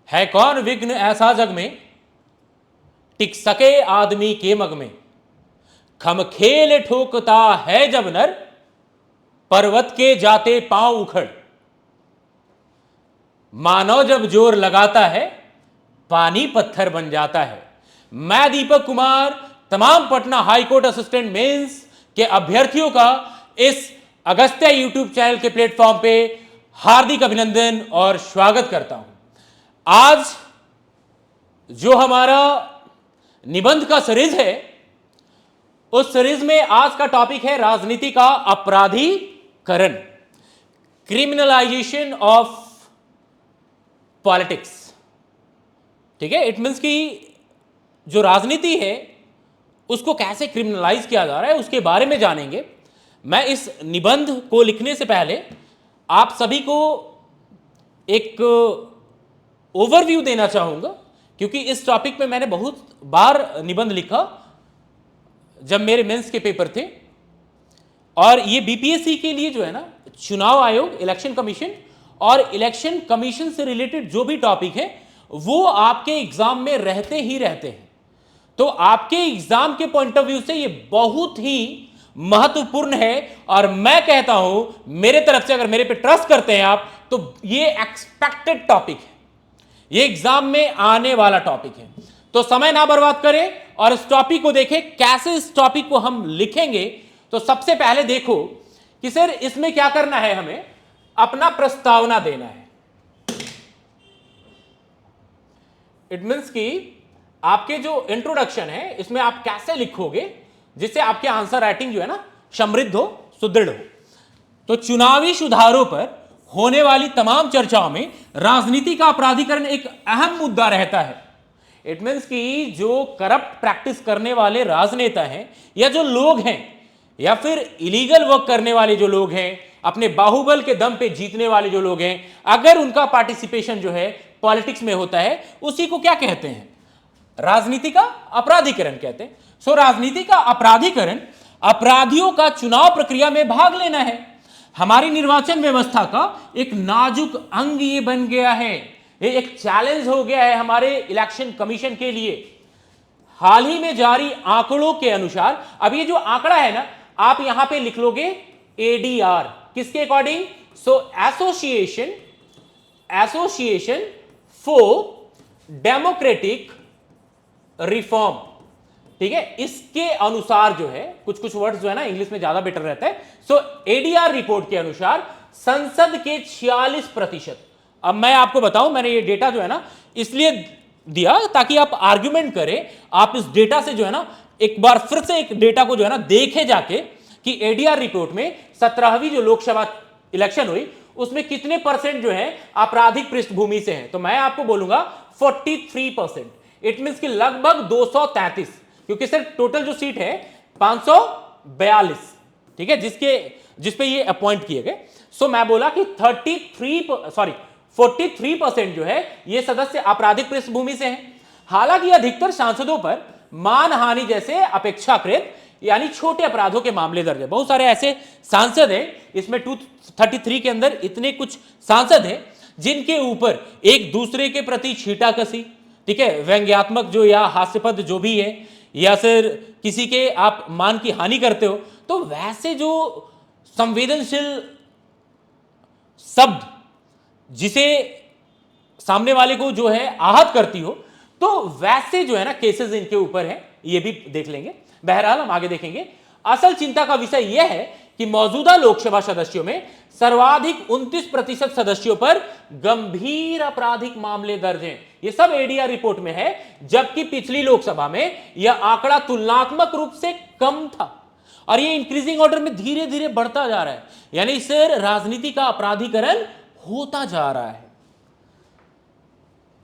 है कौन विघ्न ऐसा जग में, टिक सके आदमी के मग में। खम खेल ठोकता है जब नर, पर्वत के जाते पांव उखड़। मानव जब जोर लगाता है, पानी पत्थर बन जाता है। मैं दीपक कुमार तमाम पटना हाईकोर्ट असिस्टेंट मेंस के अभ्यर्थियों का इस अगस्त्या यूट्यूब चैनल के प्लेटफॉर्म पे हार्दिक अभिनंदन और स्वागत करता हूं। आज जो हमारा निबंध का सीरीज है, उस सीरीज में आज का टॉपिक है राजनीति का अपराधीकरण, क्रिमिनलाइजेशन ऑफ पॉलिटिक्स। ठीक है, इट मीन्स कि जो राजनीति है उसको कैसे क्रिमिनलाइज किया जा रहा है उसके बारे में जानेंगे। मैं इस निबंध को लिखने से पहले आप सभी को एक ओवरव्यू देना चाहूंगा, क्योंकि इस टॉपिक पे मैंने बहुत बार निबंध लिखा जब मेरे मेंस के पेपर थे। और ये बीपीएससी के लिए जो है ना, चुनाव आयोग, इलेक्शन कमीशन और इलेक्शन कमीशन से रिलेटेड जो भी टॉपिक है वो आपके एग्जाम में रहते ही रहते हैं। तो आपके एग्जाम के पॉइंट ऑफ व्यू से ये बहुत ही महत्वपूर्ण है। और मैं कहता हूं, मेरे तरफ से अगर मेरे पे ट्रस्ट करते हैं आप, तो ये एक्सपेक्टेड टॉपिक है, ये एग्जाम में आने वाला टॉपिक है। तो समय ना बर्बाद करें और इस टॉपिक को देखें कैसे इस टॉपिक को हम लिखेंगे। तो सबसे पहले देखो कि सर इसमें क्या करना है, हमें अपना प्रस्तावना देना है। इट मीन्स कि आपके जो इंट्रोडक्शन है इसमें आप कैसे लिखोगे जिससे आपके आंसर राइटिंग जो है ना समृद्ध हो, सुदृढ़ हो। तो चुनावी सुधारों पर होने वाली तमाम चर्चाओं में राजनीति का अपराधीकरण एक अहम मुद्दा रहता है। इट मीन्स कि जो करप्ट प्रैक्टिस करने वाले राजनेता हैं या जो लोग हैं या फिर इलीगल वर्क करने वाले जो लोग हैं, अपने बाहुबल के दम पे जीतने वाले जो लोग हैं, अगर उनका पार्टिसिपेशन जो है पॉलिटिक्स में होता है, उसी को क्या कहते हैं? राजनीति का अपराधीकरण कहते हैं। सो राजनीति का अपराधीकरण अपराधियों का चुनाव प्रक्रिया में भाग लेना है। हमारी निर्वाचन व्यवस्था का एक नाजुक अंग ये बन गया है, ये एक चैलेंज हो गया है हमारे इलेक्शन कमीशन के लिए। हाल ही में जारी आंकड़ों के अनुसार, अब ये जो आंकड़ा है ना, आप यहां पे लिख लोगे एडीआर, किसके according? So association for democratic reform. ठीक है, इसके अनुसार जो है, कुछ कुछ वर्ड्स जो है ना इंग्लिश में ज्यादा बेटर रहता है। सो एडीआर रिपोर्ट के अनुसार संसद के 46%। अब मैं आपको बताऊं, मैंने ये डेटा जो है ना इसलिए दिया ताकि आप आर्ग्यूमेंट करें। आप इस डेटा से जो है ना एक बार फिर से एक डेटा को जो है ना देखे जाके कि एडीआर रिपोर्ट में 17वीं जो लोकसभा इलेक्शन हुई उसमें कितने परसेंट जो है आपराधिक पृष्ठभूमि से हैं। तो मैं आपको बोलूंगा 43%। इट मींस कि लगभग 233, क्योंकि सर टोटल जो सीट है 542, ठीक है, जिस पे ये अपॉइंट किए गए। सो मैं बोला कि 43% जो है ये सदस्य आपराधिक पृष्ठभूमि से हैं। हालांकि अधिकतर सांसदों पर मानहानि जैसे अपेक्षाकृत यानी छोटे अपराधों के मामले दर्ज है। बहुत सारे ऐसे सांसद हैं, इसमें 233 के अंदर इतने कुछ सांसद हैं जिनके ऊपर एक दूसरे के प्रति छींटाकसी, ठीक है, व्यंग्यात्मक जो या हास्यपद जो भी है, या फिर किसी के आप मान की हानि करते हो, तो वैसे जो संवेदनशील शब्द जिसे सामने वाले को जो है आहत करती हो, तो वैसे जो है ना केसेस इनके ऊपर है, ये भी देख लेंगे। बहरहाल हम आगे देखेंगे। असल चिंता का विषय यह है कि मौजूदा लोकसभा सदस्यों में सर्वाधिक 29% सदस्यों पर गंभीर आपराधिक मामले दर्ज हैं। यह सब एडीआर रिपोर्ट में है, जबकि पिछली लोकसभा में यह आंकड़ा तुलनात्मक रूप से कम था और यह इंक्रीजिंग ऑर्डर में धीरे धीरे बढ़ता जा रहा है। यानी सर राजनीति का अपराधीकरण होता जा रहा है।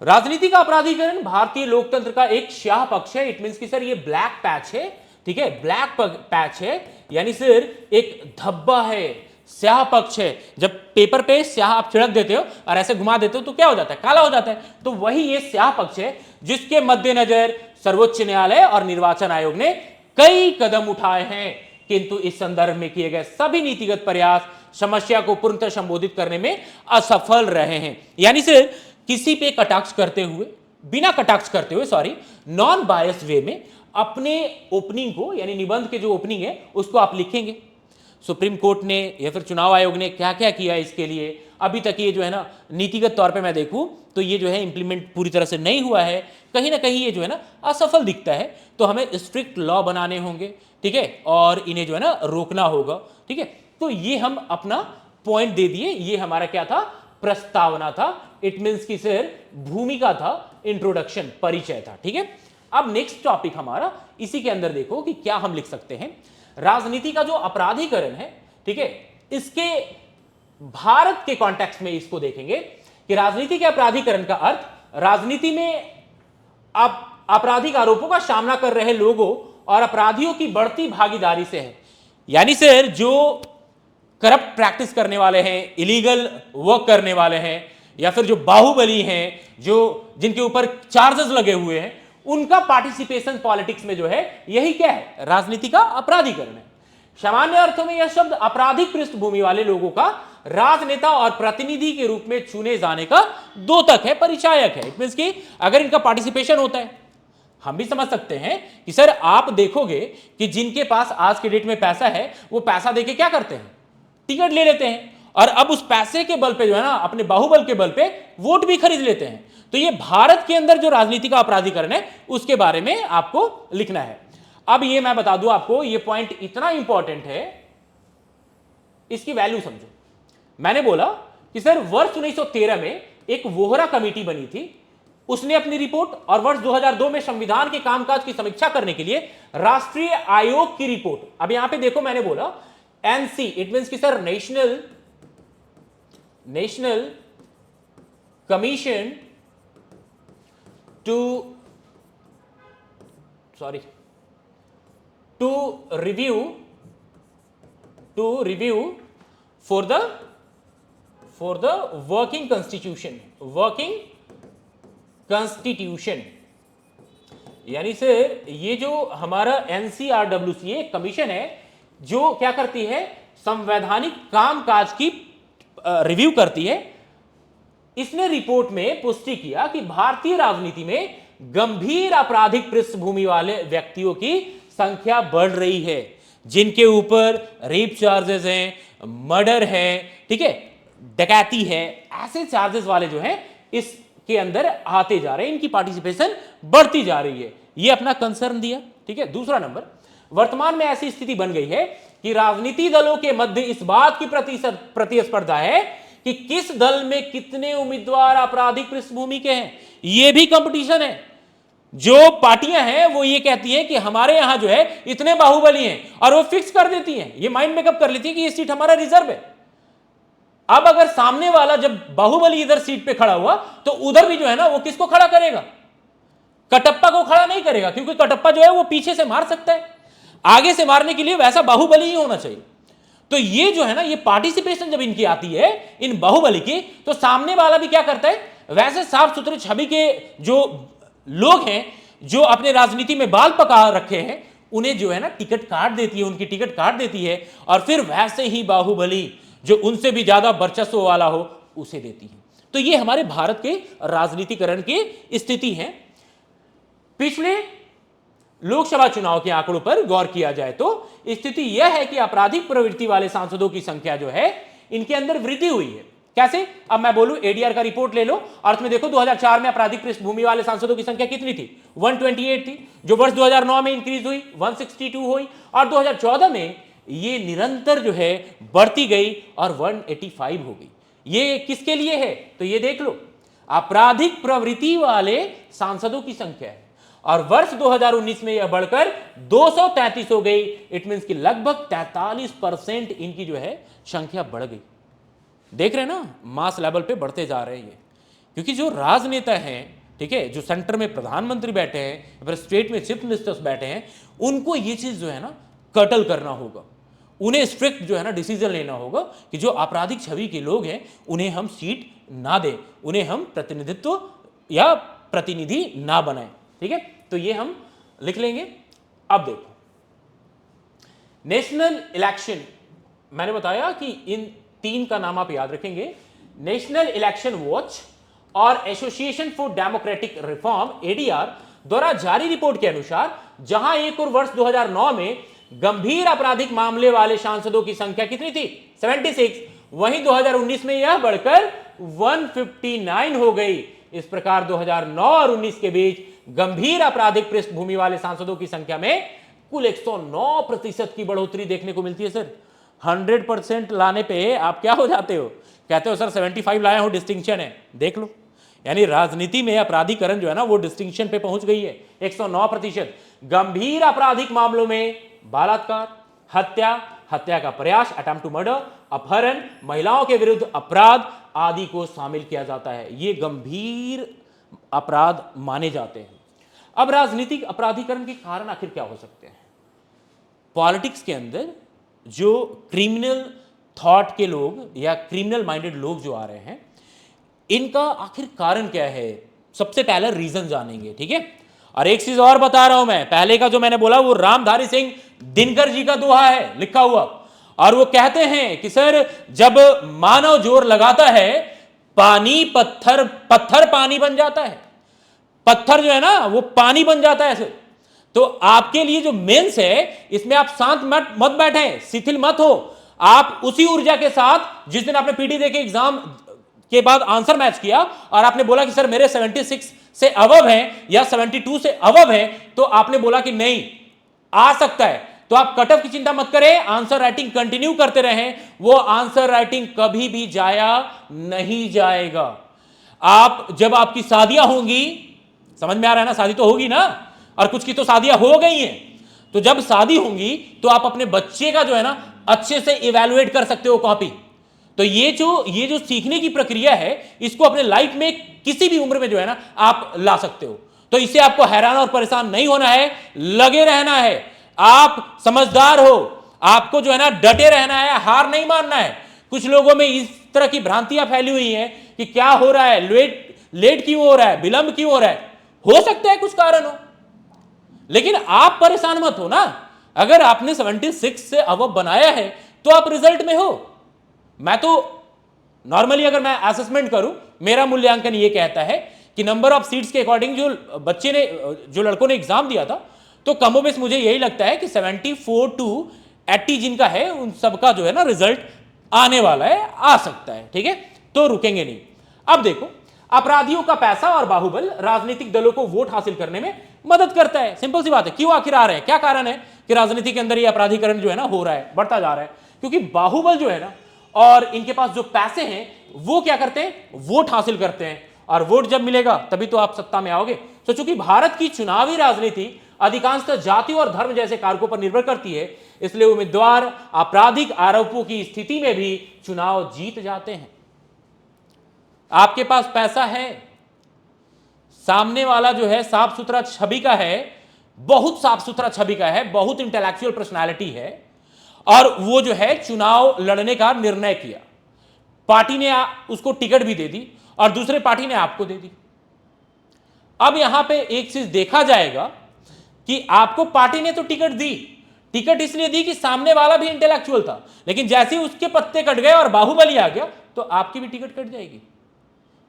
राजनीति का अपराधीकरण भारतीय लोकतंत्र का एक स्याह पक्ष है। इट मींस कि सर ये ब्लैक पैच है, ठीक है, ब्लैक पैच है, यानी सर एक धब्बा है, स्याह पक्ष है। जब पेपर पे स्याह आप छिड़क देते हो और ऐसे घुमा देते हो तो क्या हो जाता है? काला हो जाता है। तो वही ये स्याह पक्ष है जिसके मद्देनजर सर्वोच्च न्यायालय और निर्वाचन आयोग ने कई कदम उठाए हैं, किंतु इस संदर्भ में किए गए सभी नीतिगत प्रयास समस्या को पूर्णतः संबोधित करने में असफल रहे हैं। यानी सर किसी पे कटाक्ष करते हुए, बिना कटाक्ष करते हुए, सॉरी, नॉन बायस्ड वे में अपने ओपनिंग को, यानी निबंध के जो ओपनिंग है उसको आप लिखेंगे। सुप्रीम कोर्ट ने या फिर चुनाव आयोग ने क्या क्या किया इसके लिए, अभी तक ये जो है ना नीतिगत तौर पे मैं देखूं तो ये जो है इंप्लीमेंट पूरी तरह से नहीं हुआ है, कहीं ना कहीं ये जो है ना असफल दिखता है। तो हमें स्ट्रिक्ट लॉ बनाने होंगे, ठीक है, और इन्हें जो है ना रोकना होगा, ठीक है। तो ये हम अपना पॉइंट दे दिए, ये हमारा क्या था, प्रस्तावना था। इट मीन्स की सर भूमिका था, इंट्रोडक्शन, परिचय था, ठीक है। अब नेक्स्ट टॉपिक हमारा, इसी के अंदर देखो कि क्या हम लिख सकते हैं। राजनीति का जो अपराधीकरण है, ठीक है, इसके भारत के कॉन्टेक्स्ट में इसको देखेंगे कि राजनीति के अपराधीकरण का अर्थ राजनीति में आपराधिक आरोपों का सामना कर रहे लोगों और अपराधियों की बढ़ती भागीदारी से है। यानी सर जो करप्ट प्रैक्टिस करने वाले हैं, इलीगल वर्क करने वाले हैं, या फिर जो बाहुबली हैं, जो जिनके ऊपर चार्जेस लगे हुए हैं, उनका पार्टिसिपेशन पॉलिटिक्स में जो है, यही क्या है, राजनीति का अपराधीकरण है। सामान्य अर्थों में यह शब्द आपराधिक पृष्ठभूमि वाले लोगों का राजनेता और प्रतिनिधि के रूप में चुने जाने का द्योतक है, परिचायक है। इट मींस कि अगर इनका पार्टिसिपेशन होता है, हम भी समझ सकते हैं कि सर आप देखोगे कि जिनके पास आज के डेट में पैसा है, वो पैसा देके क्या करते हैं, टिकट ले लेते हैं, और अब उस पैसे के बल पे जो है ना, अपने बाहुबल के बल पे वोट भी खरीद लेते हैं। तो ये भारत के अंदर जो राजनीति का अपराधीकरण है उसके बारे में आपको लिखना है। अब ये मैं बता दूं आपको, ये पॉइंट इतना इंपॉर्टेंट है, इसकी वैल्यू समझो। मैंने बोला कि सर वर्ष 1913 में एक वोहरा कमेटी बनी थी, उसने अपनी रिपोर्ट, और वर्ष 2002 में संविधान के कामकाज की समीक्षा करने के लिए राष्ट्रीय आयोग की रिपोर्ट। अब यहां पे देखो, मैंने बोला एनसी, इट मींस कि sir national commission to review for the working constitution. यानी सर ये जो हमारा एनसीआरडब्ल्यूसी एक कमीशन है जो क्या करती है, संवैधानिक कामकाज की रिव्यू करती है। इसने रिपोर्ट में पुष्टि किया कि भारतीय राजनीति में गंभीर आपराधिक पृष्ठभूमि वाले व्यक्तियों की संख्या बढ़ रही है, जिनके ऊपर रेप चार्जेस हैं, मर्डर है, ठीक है, डकैती है, ऐसे चार्जेस वाले जो हैं इसके अंदर आते जा रहे हैं, इनकी पार्टिसिपेशन बढ़ती जा रही है। ये अपना कंसर्न दिया, ठीक है। दूसरा नंबर, वर्तमान में ऐसी स्थिति बन गई है कि राजनीति दलों के मध्य इस बात की प्रतिस्पर्धा है कि किस दल में कितने उम्मीदवार आपराधिक पृष्ठभूमि के हैं। यह भी कंपटीशन है। जो पार्टियां हैं वो ये कहती हैं कि हमारे यहां जो है इतने बाहुबली हैं, और वो फिक्स कर देती हैं, ये माइंड मेकअप कर लेती है कि ये सीट हमारा रिजर्व है। अब अगर सामने वाला जब बाहुबली इधर सीट पे खड़ा हुआ तो उधर भी जो है ना वो किसको खड़ा करेगा, कटप्पा को खड़ा नहीं करेगा, क्योंकि कटप्पा जो है वो पीछे से मार सकता है, आगे से मारने के लिए वैसा बाहुबली ही होना चाहिए। तो ये जो है ना, ये पार्टिसिपेशन जब इनकी आती है इन बाहुबली की, तो सामने वाला भी क्या करता है, वैसे साफ सुथरे छवि के जो लोग हैं जो अपने राजनीति में बाल पका रखे हैं, उन्हें जो है ना टिकट काट देती है, उनकी टिकट काट देती है, और फिर वैसे ही बाहुबली जो उनसे भी ज्यादा वर्चस्व वाला हो उसे देती है। तो ये हमारे भारत के राजनीतिकरण की स्थिति है। पिछले लोकसभा चुनाव के आंकड़ों पर गौर किया जाए तो स्थिति यह है कि आपराधिक प्रवृत्ति वाले सांसदों की संख्या जो है इनके अंदर वृद्धि हुई है। कैसे? अब मैं बोलूं, एडीआर का रिपोर्ट ले लो, अर्थ में देखो 2004 में आपराधिक पृष्ठभूमि वाले सांसदों की संख्या कितनी थी, 128 थी, जो वर्ष 2009 में इंक्रीज हुई 162 हुई, और 2014 में ये निरंतर जो है बढ़ती गई और 185 हो गई। ये किसके लिए है? तो ये देख लो, आपराधिक प्रवृत्ति वाले सांसदों की संख्या है, और वर्ष 2019 में यह बढ़कर 233 हो गई। इट मींस कि लगभग 43% इनकी जो है संख्या बढ़ गई। देख रहे हैं ना, मास लेवल पे बढ़ते जा रहे हैं ये, क्योंकि जो राजनेता हैं, ठीक है, जो सेंटर में प्रधानमंत्री बैठे हैं, फिर स्टेट में चीफ मिनिस्टर्स बैठे हैं, उनको ये चीज जो है ना कटल करना होगा, उन्हें स्ट्रिक्ट जो है ना डिसीजन लेना होगा कि जो आपराधिक छवि के लोग हैं उन्हें हम सीट ना दें, उन्हें हम प्रतिनिधित्व या प्रतिनिधि ना बनाएं। ठीक है, तो ये हम लिख लेंगे। अब देखो, नेशनल इलेक्शन, मैंने बताया कि इन तीन का नाम आप याद रखेंगे, नेशनल इलेक्शन वॉच, और association for democratic reform ADR द्वारा जारी रिपोर्ट के अनुसार जहां एक और वर्ष 2009 में गंभीर आपराधिक मामले वाले सांसदों की संख्या कितनी थी 76, वहीं 2019 में यह बढ़कर 159 हो गई। इस प्रकार 2009 और 19 के बीच गंभीर आपराधिक पृष्ठभूमि वाले सांसदों की संख्या में कुल 109% की बढ़ोतरी देखने को मिलती है। सर 100% लाने पे आप क्या हो जाते हो, कहते हो सर 75 लाए हो, डिस्टिंक्शन है। देख लो, यानी राजनीति में अपराधीकरण जो है ना वो डिस्टिंक्शन पे पहुंच गई है। 109% गंभीर आपराधिक मामलों में बलात्कार, हत्या, हत्या का प्रयास, अटेम्प्ट टू मर्डर, अपहरण, महिलाओं के विरुद्ध अपराध आदि को शामिल किया जाता है। ये गंभीर अपराध माने जाते हैं। अब राजनीतिक अपराधीकरण के कारण आखिर क्या हो सकते हैं? पॉलिटिक्स के अंदर जो क्रिमिनल थॉट के लोग या क्रिमिनल माइंडेड लोग जो आ रहे हैं, इनका आखिर कारण क्या है? सबसे पहले रीजन जानेंगे, ठीक है। और एक चीज और बता रहा हूं मैं, पहले का जो मैंने बोला वो रामधारी सिंह दिनकर जी का दोहा है लिखा हुआ, और वो कहते हैं कि सर जब मानव जोर लगाता है पानी पत्थर, पत्थर पानी बन जाता है, पत्थर जो है ना वो पानी बन जाता है। सर तो आपके लिए जो मेंस है इसमें आप शांत मत बैठे, शिथिल मत हो। आप उसी ऊर्जा के साथ जिस दिन आपने पीटी दे के एग्जाम के बाद आंसर मैच किया और आपने बोला कि सर मेरे 76 से अबव हैं या 72 से अबव हैं, तो आपने बोला कि नहीं आ सकता है, तो आप कट ऑफ की चिंता मत करें, आंसर राइटिंग कंटिन्यू करते रहें। वो आंसर राइटिंग कभी भी जाया नहीं जाएगा। आप जब आपकी शादियां होंगी, समझ में आ रहा है ना, शादी तो होगी ना, और कुछ की तो शादियां हो गई हैं, तो जब शादी होंगी तो आप अपने बच्चे का जो है ना अच्छे से इवैल्यूएट कर सकते हो कॉपी। तो ये जो सीखने की प्रक्रिया है इसको अपने लाइफ में किसी भी उम्र में जो है ना आप ला सकते हो। तो इससे आपको हैरान और परेशान नहीं होना है, लगे रहना है। आप समझदार हो, आपको जो है ना डटे रहना है, हार नहीं मानना है। कुछ लोगों में इस तरह की भ्रांतियां फैली हुई हैं कि क्या हो रहा है, लेट क्यों हो रहा है, विलंब क्यों हो रहा है। हो सकता है कुछ कारण हो, लेकिन आप परेशान मत हो ना। अगर आपने 76 से अबव बनाया है तो आप रिजल्ट में हो। मैं तो नॉर्मली अगर मैं असेसमेंट करूं, मेरा मूल्यांकन ये कहता है कि नंबर ऑफ सीट्स के अकॉर्डिंग जो लड़कों ने एग्जाम दिया था, तो कमोबेश मुझे यही लगता है कि 74 to 80 जिनका है उन सबका जो है ना रिजल्ट आने वाला है, आ सकता है, ठीक है। तो रुकेंगे नहीं। अब देखो, अपराधियों का पैसा और बाहुबल राजनीतिक दलों को वोट हासिल करने में मदद करता है। सिंपल सी बात है। क्यों आखिर आ रहे हैं, क्या कारण है कि राजनीति के अंदर ये अपराधीकरण जो है ना हो रहा है, बढ़ता जा रहा है? क्योंकि बाहुबल जो है ना और इनके पास जो पैसे हैं वो क्या करते हैं, वोट हासिल करते हैं, और वोट जब मिलेगा तभी तो आप सत्ता में आओगे। तो चूंकि भारत की चुनावी राजनीति अधिकांशतः जाति और धर्म जैसे कारकों पर निर्भर करती है, इसलिए उम्मीदवार आपराधिक आरोपों की स्थिति में भी चुनाव जीत जाते हैं। आपके पास पैसा है, सामने वाला जो है साफ सुथरा छवि का है, बहुत साफ सुथरा छवि का है, बहुत इंटेलेक्चुअल पर्सनालिटी है, और वो जो है चुनाव लड़ने का निर्णय किया, पार्टी ने उसको टिकट भी दे दी और दूसरे पार्टी ने आपको दे दी। अब यहां पे एक चीज देखा जाएगा कि आपको पार्टी ने तो टिकट दी, टिकट इसलिए दी कि सामने वाला भी इंटेलेक्चुअल था, लेकिन जैसे ही उसके पत्ते कट गए और बाहुबली आ गया तो आपकी भी टिकट कट जाएगी।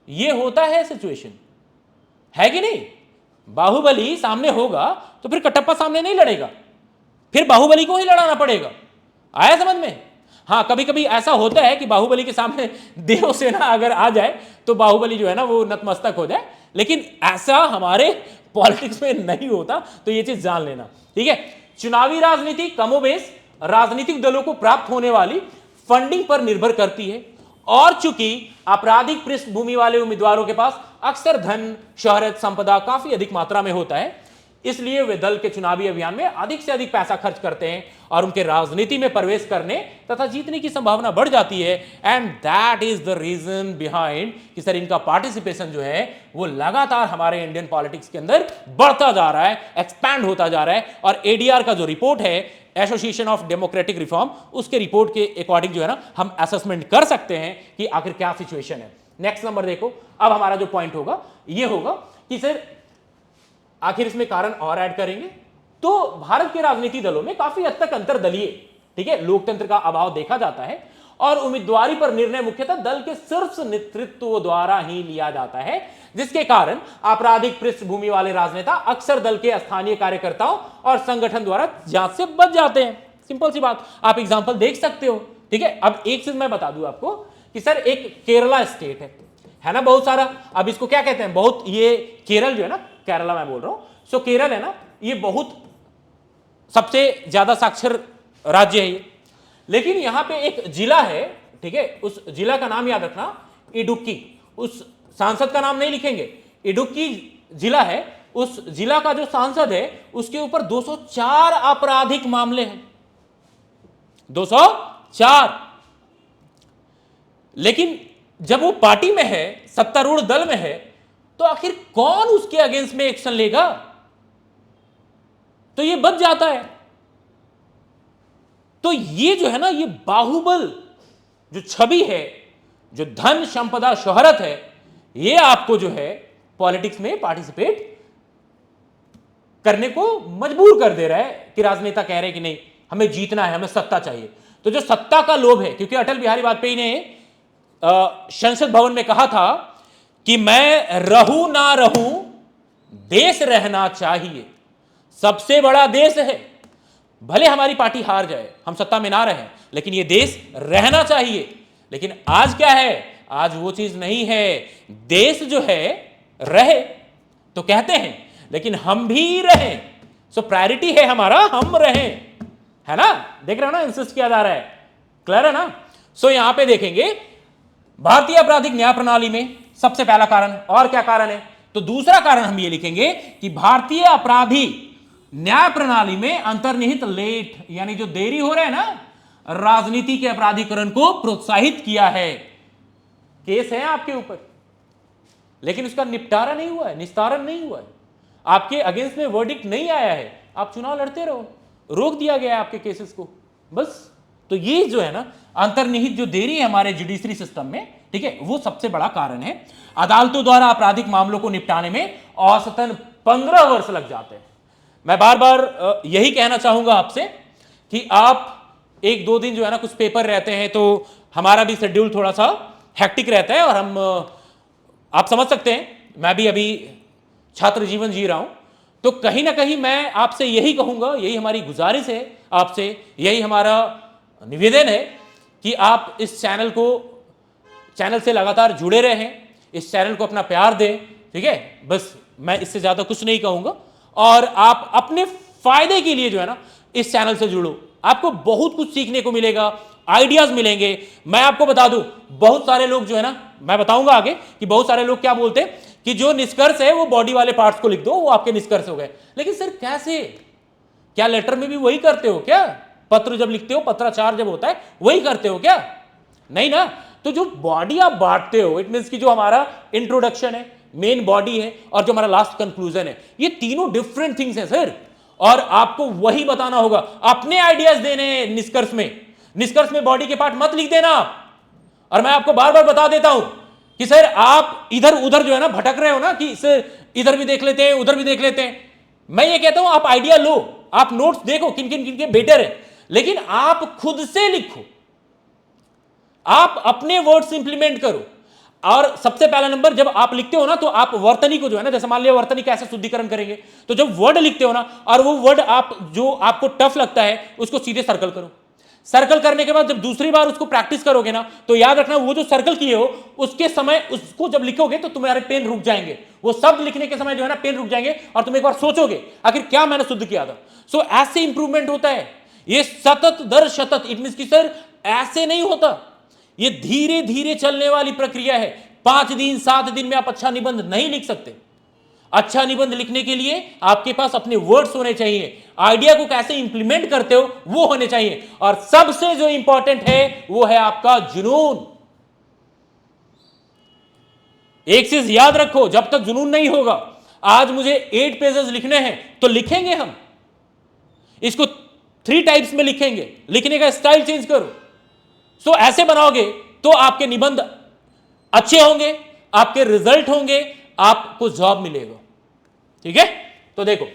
ये होता है सिचुएशन, है कि नहीं? बाहुबली सामने होगा तो फिर कटप्पा सामने नहीं लड़ेगा, फिर बाहुबली को ही लड़ाना पड़ेगा। आया समझ में? हाँ, कभी कभी ऐसा होता है कि बाहुबली के सामने देवसेना अगर आ जाए तो बाहुबली जो है ना वो नतमस्तक हो जाए, लेकिन ऐसा हमारे पॉलिटिक्स में नहीं होता, तो ये चीज जान लेना, ठीक है। चुनावी राजनीति कमोबेश राजनीतिक दलों को प्राप्त होने वाली फंडिंग पर निर्भर करती है, और चूंकि आपराधिक पृष्ठभूमि वाले उम्मीदवारों के पास अक्सर धन, शोहरत, संपदा काफी अधिक मात्रा में होता है, इसलिए वे दल के चुनावी अभियान में अधिक से अधिक पैसा खर्च करते हैं और उनके राजनीति में प्रवेश करने तथा जीतने की संभावना बढ़ जाती है। And that is the reason behind कि सर इनका पार्टिसिपेशन जो है वो लगातार हमारे इंडियन पॉलिटिक्स के अंदर बढ़ता जा रहा है, एक्सपैंड होता जा रहा है। और एडीआर का जो रिपोर्ट है, एसोसिएशन ऑफ डेमोक्रेटिक रिफॉर्म, उसके रिपोर्ट के अकॉर्डिंग जो है ना हम असेसमेंट कर सकते हैं कि आखिर क्या सिचुएशन है। नेक्स्ट नंबर देखो, अब हमारा जो पॉइंट होगा ये होगा कि सर आखिर इसमें कारण और ऐड करेंगे तो भारत के राजनीतिक दलों में काफी हद तक अंतरदलीय, ठीक है, लोकतंत्र का अभाव देखा जाता है, और उम्मीदवारी पर निर्णय मुख्यतः दल के शीर्ष नेतृत्व द्वारा ही लिया जाता है, जिसके कारण आपराधिक पृष्ठभूमि वाले राजनेता अक्सर दल के स्थानीय कार्यकर्ताओं और संगठन द्वारा जांच से बच जाते हैं। सिंपल सी बात, आप एग्जांपल देख सकते हो। ठीक है, अब एक चीज मैं बता दूं आपको कि सर एक केरला स्टेट है ना, बहुत सारा, अब इसको क्या कहते हैं, बहुत, ये केरल जो है ना, केरला मैं बोल रहा हूं, सो केरल है ना, ये बहुत सबसे ज्यादा साक्षर राज्य है ये। लेकिन यहां पे एक जिला है, ठीक है, उस जिला का नाम याद रखना, इडुक्की। उस सांसद का नाम नहीं लिखेंगे, इडुक्की जिला है, उस जिला का जो सांसद है उसके ऊपर 204 आपराधिक मामले हैं, 204। लेकिन जब वो पार्टी में है, सत्तारूढ़ दल में है, तो आखिर कौन उसके अगेंस्ट में एक्शन लेगा? तो ये बच जाता है। तो ये जो है ना, ये बाहुबल जो छवि है, जो धन संपदा शोहरत है, ये आपको जो है पॉलिटिक्स में पार्टिसिपेट करने को मजबूर कर दे रहा है कि राजनेता कह रहे हैं कि नहीं, हमें जीतना है, हमें सत्ता चाहिए। तो जो सत्ता का लोभ है, क्योंकि अटल बिहारी वाजपेयी ने संसद भवन में कहा था कि मैं रहूं ना रहूं, देश रहना चाहिए। सबसे बड़ा देश है, भले हमारी पार्टी हार जाए, हम सत्ता में ना रहें, लेकिन ये देश रहना चाहिए। लेकिन आज क्या है, आज वो चीज नहीं है। देश जो है रहे तो कहते हैं, लेकिन हम भी रहें। सो प्रायोरिटी है हमारा, हम रहें, है ना, देख रहे हो ना, इंसिस्ट किया जा रहा है, क्लियर है ना। सो यहां पे देखेंगे भारतीय आपराधिक न्याय प्रणाली में सबसे पहला कारण, और क्या कारण है, तो दूसरा कारण हम ये लिखेंगे कि भारतीय अपराधी न्याय प्रणाली में अंतर्निहित लेट, यानी जो देरी हो रहा है ना, राजनीति के अपराधीकरण को प्रोत्साहित किया है। केस है आपके ऊपर, लेकिन उसका निपटारा नहीं हुआ है, निस्तारण नहीं हुआ है, आपके अगेंस्ट में वर्डिक्ट नहीं आया है, आप चुनाव लड़ते रहो, रोक दिया गया है आपके केसेस को, बस। तो ये जो है ना, अंतर्निहित जो देरी है हमारे जुडिशरी सिस्टम में, ठीक है, वो सबसे बड़ा कारण है। अदालतों द्वारा आपराधिक मामलों को निपटाने में औसतन 15 वर्ष लग जाते हैं। मैं बार बार यही कहना चाहूंगा आपसे कि आप एक दो दिन जो है ना, कुछ पेपर रहते हैं, तो हमारा भी शेड्यूल थोड़ा सा हेक्टिक रहता है, और हम, आप समझ सकते हैं, मैं भी अभी छात्र जीवन जी रहा हूं, तो कहीं ना कहीं मैं आपसे यही कहूंगा, यही हमारी गुजारिश है आपसे, यही हमारा निवेदन है कि आप इस चैनल से लगातार जुड़े रहें, इस चैनल को अपना प्यार दें, ठीक है, बस मैं इससे ज्यादा कुछ नहीं कहूंगा। और आप अपने फायदे के लिए जो है ना, इस चैनल से जुड़ो, आपको बहुत कुछ सीखने को मिलेगा, आइडियाज मिलेंगे। मैं आपको बता दूं, बहुत सारे लोग जो है ना, मैं बताऊंगा आगे कि बहुत सारे लोग क्या बोलते हैं कि जो निष्कर्ष है वो बॉडी वाले पार्ट्स को लिख दो, वो आपके निष्कर्ष हो गए। लेकिन सर कैसे, क्या लेटर में भी वही करते हो क्या? पत्र जब लिखते हो, पत्राचार जब होता है, वही करते हो क्या? नहीं ना। तो जो बॉडी आप बांटते हो, इट मींस कि जो हमारा इंट्रोडक्शन है, मेन बॉडी है, और जो हमारा लास्ट कंक्लूजन है, ये तीनों डिफरेंट थिंग्स हैं सर, और आपको वही बताना होगा, अपने आइडियाज देने हैं निष्कर्ष में। निष्कर्ष में बॉडी के पार्ट मत लिख देना आप। और मैं आपको बार बार बता देता हूं कि सर आप इधर उधर जो है ना भटक रहे हो ना, कि सर इधर भी देख लेते हैं, उधर भी देख लेते हैं। मैं ये कहता हूं आप आइडिया लो, आप नोट्स देखो किन किन किन के बेटर है, लेकिन आप खुद से लिखो, आप अपने वर्ड्स इंप्लीमेंट करो। और सबसे पहला नंबर, जब आप लिखते हो ना, तो आप वर्तनी को जो है ना, जैसे मान लिया वर्तनी कैसे शुद्धिकरण करेंगे, तो जब वर्ड लिखते हो ना, और वो वर्ड आप जो आपको टफ लगता है उसको सीधे सर्कल करो। सर्कल करने के बाद जब दूसरी बार उसको प्रैक्टिस करोगे ना, तो याद रखना वो जो सर्कल किए हो उसके समय उसको जब लिखोगे तो तुम्हारे पेन रुक जाएंगे, वो शब्द लिखने के समय जो है ना पेन रुक जाएंगे, और तुम एक बार सोचोगे आखिर क्या मैंने शुद्ध किया था। सो ऐसे इंप्रूवमेंट होता है, ये सतत दर शतत, इट मींस कि सर ऐसे नहीं होता, ये धीरे धीरे चलने वाली प्रक्रिया है। 5 दिन 7 दिन में आप अच्छा निबंध नहीं लिख सकते। अच्छा निबंध लिखने के लिए आपके पास अपने वर्ड्स होने चाहिए, आइडिया को कैसे इंप्लीमेंट करते हो वो होने चाहिए, और सबसे जो इंपॉर्टेंट है वो है आपका जुनून। एक चीज याद रखो, जब तक जुनून नहीं होगा, आज मुझे 8 पेजेस लिखने हैं तो लिखेंगे हम, इसको 3 टाइप्स में लिखेंगे, लिखने का स्टाइल चेंज करो। सो ऐसे बनाओगे तो आपके निबंध अच्छे होंगे, आपके रिजल्ट होंगे, आपको जॉब मिलेगा, ठीक है। तो देखो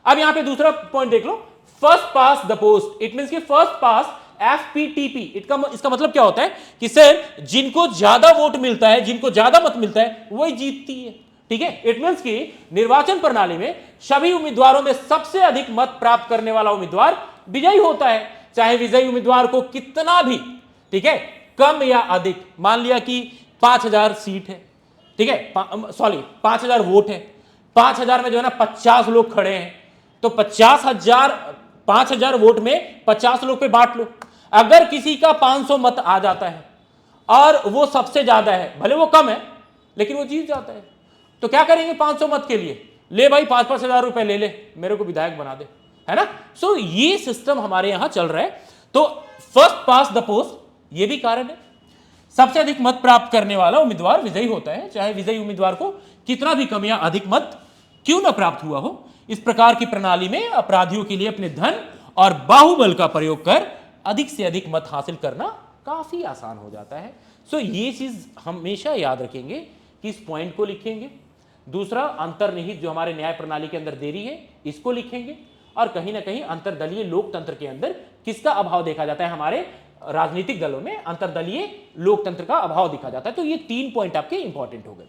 अब यहां पे दूसरा पॉइंट देख लो, first past the post, it means कि फर्स्ट पास FPTP। इसका मतलब क्या होता है कि सर जिनको ज्यादा वोट मिलता है, जिनको ज्यादा मत मिलता है, वही जीतती है। ठीक है, इट मींस कि निर्वाचन प्रणाली में सभी उम्मीदवारों में सबसे अधिक मत प्राप्त करने वाला उम्मीदवार विजयी होता है, चाहे विजयी उम्मीदवार को कितना भी, ठीक है, कम या अधिक, मान लिया कि 5000 सीट है, ठीक है, सॉरी 5000 वोट है, 5000 में जो है ना 50 लोग खड़े हैं, तो 5000 वोट में 50 लोग पे बांट लो। अगर किसी का 500 मत आ जाता है और वो सबसे ज्यादा है, भले वो कम है लेकिन वो जीत जाता है, तो क्या करेंगे 500 मत के लिए? ले भाई 5-5 हजार रुपए ले ले, मेरे को विधायक बना दे, है ना। सो ये सिस्टम हमारे यहां चल रहा है। तो फर्स्ट पास द पोस्ट, ये भी कारण है, सबसे अधिक मत प्राप्त करने वाला उम्मीदवार विजयी होता है, चाहे विजयी उम्मीदवार को कितना भी कम या अधिक मत क्यों ना प्राप्त हुआ हो। इस प्रकार की प्रणाली में अपराधियों के लिए अपने धन और बाहुबल का प्रयोग कर अधिक से अधिक मत हासिल करना काफी आसान हो जाता है। सो ये चीज हमेशा याद रखेंगे कि इस पॉइंट को लिखेंगे। दूसरा, अंतर्निहित जो हमारे न्याय प्रणाली के अंदर देरी है, इसको लिखेंगे। और कहीं ना कहीं अंतर्दलीय लोकतंत्र के अंदर किसका अभाव देखा जाता है? हमारे राजनीतिक दलों में अंतर्दलीय लोकतंत्र का अभाव देखा जाता है। तो ये 3 पॉइंट आपके इंपॉर्टेंट हो गए।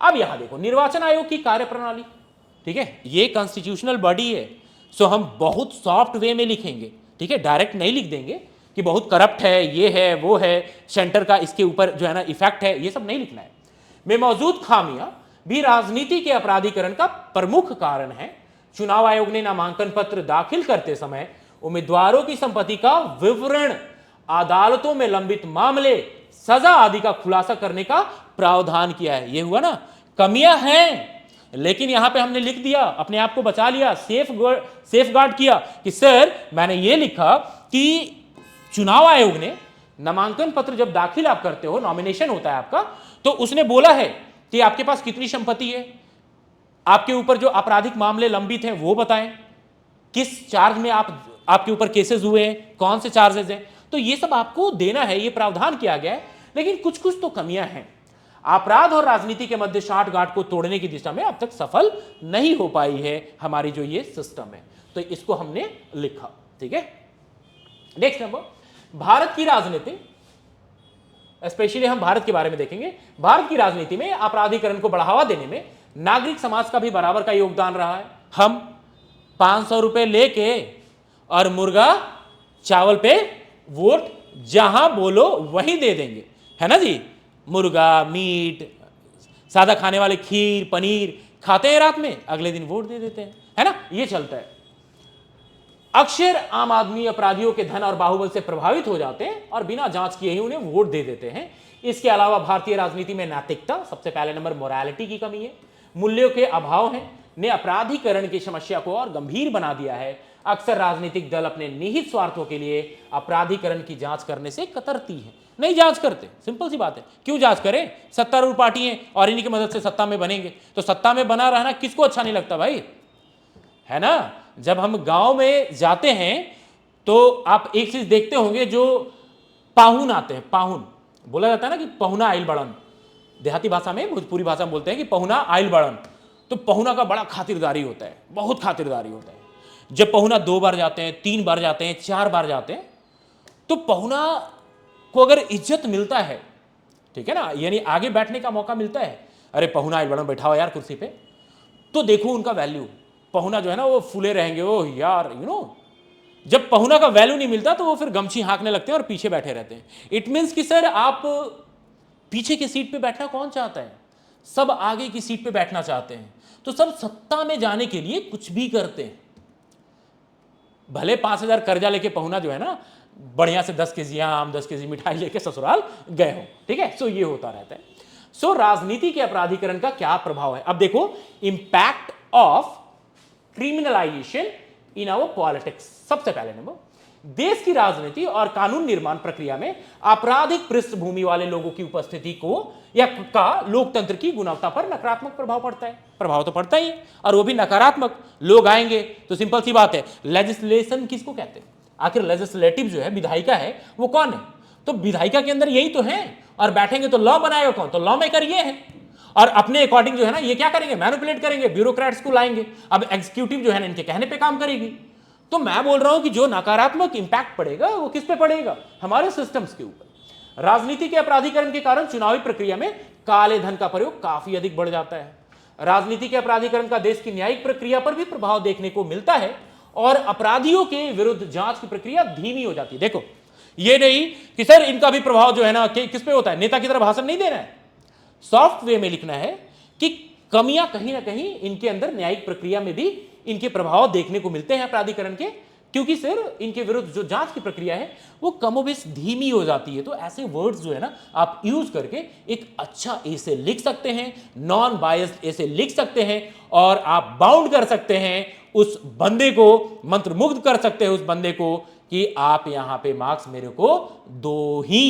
अब यहां देखो निर्वाचन आयोग की कार्यप्रणाली, ठीक है, ये कॉन्स्टिट्यूशनल बॉडी है। सो हम बहुत सॉफ्ट वे में लिखेंगे, ठीक है, डायरेक्ट नहीं लिख देंगे कि बहुत करप्ट है, ये है, वो है, सेंटर का इसके ऊपर जो है ना इफेक्ट है, ये सब नहीं लिखना है। में मौजूद खामियां भी राजनीति के अपराधीकरण का प्रमुख कारण है। चुनाव आयोग ने नामांकन पत्र दाखिल करते समय उम्मीदवारों की संपत्ति का विवरण, अदालतों में लंबित मामले, सजा आदि का खुलासा करने का प्रावधान किया है। ये हुआ ना, कमियां हैं, लेकिन यहां पे हमने लिख दिया, अपने आप को बचा लिया, सेफ गार्ड किया कि सर मैंने ये लिखा कि चुनाव आयोग ने नामांकन पत्र जब दाखिल आप करते हो, नॉमिनेशन होता है आपका, तो उसने बोला है कि आपके पास कितनी संपत्ति है, आपके ऊपर जो आपराधिक मामले लंबित हैं वो बताएं, किस चार्ज में आपके ऊपर केसेस हुए हैं, कौन से चार्जेस हैं, तो ये सब आपको देना है, ये प्रावधान किया गया है। लेकिन कुछ कुछ तो कमियां हैं। अपराध और राजनीति के मध्य साठगांठ को तोड़ने की दिशा में अब तक सफल नहीं हो पाई है हमारी जो ये सिस्टम है, तो इसको हमने लिखा। ठीक है, नेक्स्ट नंबर, भारत की राजनीति, स्पेशली हम भारत के बारे में देखेंगे। भारत की राजनीति में अपराधीकरण को बढ़ावा देने में नागरिक समाज का भी बराबर का योगदान रहा है। हम 500 रुपए लेके और मुर्गा चावल पे वोट जहां बोलो वहीं दे देंगे, है ना जी। मुर्गा, मीट, सादा खाने वाले खीर, पनीर खाते हैं रात में, अगले दिन वोट दे देते हैं, है ना, ये चलता है। अक्सर आम आदमी अपराधियों के धन और बाहुबल से प्रभावित हो जाते हैं और बिना जांच किए ही उन्हें वोट दे देते हैं। इसके अलावा भारतीय राजनीति में नैतिकता, सबसे पहले नंबर मोरालिटी की कमी है, मूल्यों के अभाव है, ने अपराधीकरण की समस्या को और गंभीर बना दिया है। अक्सर राजनीतिक दल अपने निहित स्वार्थों के लिए अपराधीकरण की जांच करने से कतरती है, नहीं जांच करते। सिंपल सी बात है, क्यों जांच करें? सत्तारूढ़ पार्टी है और इन्हीं की मदद से सत्ता में बनेंगे, तो सत्ता में बना रहना किसको अच्छा नहीं लगता भाई, है ना। जब हम गांव में जाते हैं तो आप एक चीज देखते होंगे, जो पाहुन आते हैं, पाहुन बोला जाता है ना कि पहुना आइल बड़न, देहाती भाषा में, भोजपुरी भाषा में बोलते हैं कि पहुना आइल बड़न। तो पहुना का बड़ा खातिरदारी होता है, बहुत खातिरदारी होता है। जब पहुना 2 बार जाते हैं, 3 बार जाते हैं, 4 बार जाते हैं, तो पहुना को अगर इज्जत मिलता है, ठीक है ना, यानी आगे बैठने का मौका मिलता है, अरे पहुना आइल बड़न बैठाओ यार कुर्सी पे, तो देखो उनका वैल्यू। पहुना जो है ना वो फूले रहेंगे, वो यार यू नो, जब पहुना का वैल्यू नहीं मिलता तो वो फिर गमछी हाँकने लगते हैं और पीछे बैठे रहते हैं। इट मीन्स कि सर आप पीछे की सीट पे बैठना कौन चाहता है? सब आगे की सीट पे बैठना चाहते हैं। तो सब सत्ता में जाने के लिए कुछ भी करते हैं। भले 5000 कर्जा लेके पहुना जो है ना बढ़िया से 10 केजी आम, 10 केजी मिठाई लेके ससुराल गए हो, ठीक है। सो ये होता रहता है। सो राजनीति के अपराधीकरण का क्या प्रभाव है? अब देखो, impact of criminalisation in our politics. सबसे पहले नंबर, देश की राजनीति और कानून निर्माण प्रक्रिया में आपराधिक पृष्ठभूमि वाले लोगों की उपस्थिति को या का लोकतंत्र की गुणवत्ता पर नकारात्मक प्रभाव पड़ता है। प्रभाव तो पड़ता ही है, और वो भी नकारात्मक। लोग आएंगे तो सिंपल सी बात है, लेजिस्लेशन किसको कहते हैं? आखिर लेजिस्लेटिव जो है, विधायिका है, वो कौन है? तो विधायिका के अंदर यही तो है। और बैठेंगे तो लॉ बनाएगा कौन? तो लॉ मेकर ये है। और अपने अकॉर्डिंग जो है ना ये क्या करेंगे? मैनिपुलेट करेंगे, ब्यूरोक्रेट्स को लाएंगे। अब एग्जीक्यूटिव जो है ना इनके कहने पे काम करेगी। तो मैं बोल रहा हूं कि जो नकारात्मक इंपैक्ट पड़ेगा वो किस पे पड़ेगा? हमारे सिस्टम्स के ऊपर। राजनीति के अपराधीकरण के कारण चुनावी प्रक्रिया में काले धन का प्रयोग काफी अधिक बढ़ जाता है। राजनीति के अपराधीकरण का देश की न्यायिक प्रक्रिया पर भी प्रभाव देखने को मिलता है और अपराधियों के विरुद्ध जांच की प्रक्रिया धीमी हो जाती है। देखो, ये नहीं कि सर इनका भी प्रभाव जो है ना किस पे होता है, नेता की तरह भाषण नहीं देना है, सॉफ्ट वे में लिखना है कि कमियां कहीं ना कहीं इनके अंदर न्यायिक प्रक्रिया में भी इनके प्रभाव देखने को मिलते हैं अपराधीकरण के, क्योंकि सर इनके विरुद्ध जो जांच की प्रक्रिया है वो कमोबेश धीमी हो जाती है। तो ऐसे वर्ड्स जो है ना आप यूज करके एक अच्छा ऐसे लिख सकते हैं, नॉन बायस्ड ऐसे लिख सकते हैं, और आप बाउंड कर सकते हैं उस बंदे को, मंत्रमुग्ध कर सकते हैं उस बंदे को कि आप यहां पे मार्क्स मेरे को दो ही।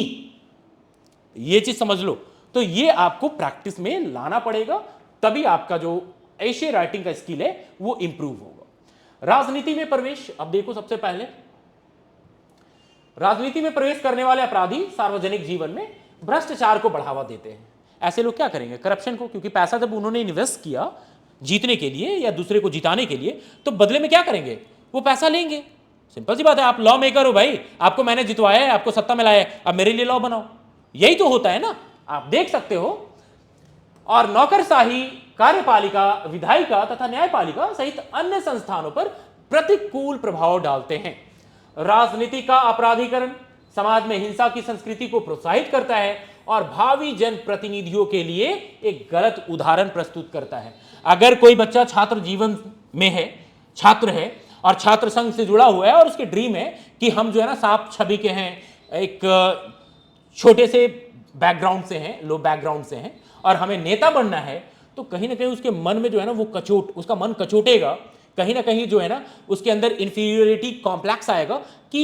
ये चीज समझ लो। तो ये आपको प्रैक्टिस में लाना पड़ेगा, तभी आपका जो ऐसे राइटिंग का स्किल है वो इंप्रूव होगा। राजनीति में प्रवेश, अब देखो, सबसे पहले राजनीति में प्रवेश करने वाले अपराधी सार्वजनिक जीवन में भ्रष्टाचार को बढ़ावा देते हैं। ऐसे लोग क्या करेंगे? करप्शन को, क्योंकि पैसा जब उन्होंने इन्वेस्ट किया जीतने के लिए या दूसरे को जिताने के लिए, तो बदले में क्या करेंगे? वो पैसा लेंगे। सिंपल सी बात है, आप लॉ मेकर हो भाई, आपको मैंने जितवाया है, आपको सत्ता में लाया है, अब मेरे लिए लॉ बनाओ। यही तो होता है ना, आप देख सकते हो। और नौकरशाही कार्यपालिका, विधायिका तथा न्यायपालिका सहित अन्य संस्थानों पर प्रतिकूल प्रभाव डालते हैं। राजनीति का अपराधीकरण समाज में हिंसा की संस्कृति को प्रोत्साहित करता है और भावी जनप्रतिनिधियों के लिए एक गलत उदाहरण प्रस्तुत करता है। अगर कोई बच्चा छात्र जीवन में है, छात्र है और छात्र संघ से जुड़ा हुआ है और उसके ड्रीम है कि हम जो है ना साफ छवि के हैं, एक छोटे से बैकग्राउंड से हैं, लो बैकग्राउंड से हैं, और हमें नेता बनना है, तो कहीं ना कहीं उसके मन में जो है ना वो उसका मन कचोटेगा। कहीं ना कहीं जो है ना उसके अंदर इंफीरियरिटी कॉम्प्लेक्स आएगा कि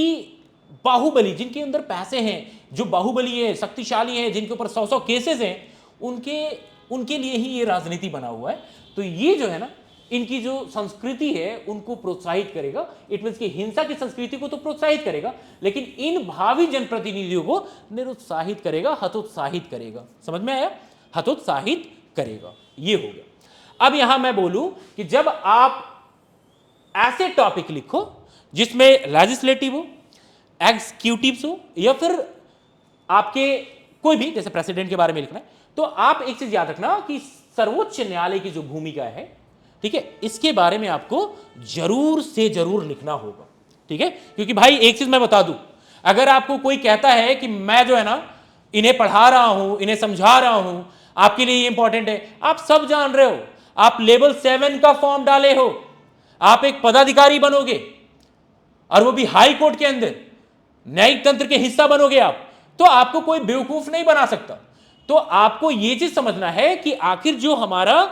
बाहुबली, जिनके अंदर पैसे हैं, जो बाहुबली है, शक्तिशाली हैं, जिनके ऊपर 100-100 केसेस हैं, उनके लिए ही ये राजनीति बना हुआ है। तो ये जो है ना इनकी जो संस्कृति है उनको प्रोत्साहित करेगा। इट मीन्स कि हिंसा की संस्कृति को तो प्रोत्साहित करेगा, लेकिन इन भावी जनप्रतिनिधियों को निरुत्साहित करेगा, हतोत्साहित करेगा। समझ में आया? हतोत्साहित करेगा, ये हो गया। अब यहां मैं बोलूं कि जब आप ऐसे टॉपिक लिखो जिसमें लेजिस्लेटिव हो, एग्जीक्यूटिव हो, या फिर आपके कोई भी, जैसे प्रेसिडेंट के बारे में लिखना है, तो आप एक चीज याद रखना कि सर्वोच्च न्यायालय की जो भूमिका है, ठीक है, इसके बारे में आपको जरूर से जरूर लिखना होगा। ठीक है, क्योंकि भाई एक चीज मैं बता दूं, अगर आपको कोई कहता है कि मैं जो है ना इन्हें पढ़ा रहा हूं, इन्हें समझा रहा हूं, आपके लिए ये इंपॉर्टेंट है, आप सब जान रहे हो, आप लेवल 7 का फॉर्म डाले हो, आप एक पदाधिकारी बनोगे और वो भी हाई कोर्ट के अंदर, न्यायिक तंत्र के हिस्सा बनोगे आप, तो आपको कोई बेवकूफ नहीं बना सकता। तो आपको ये चीज समझना है कि आखिर जो हमारा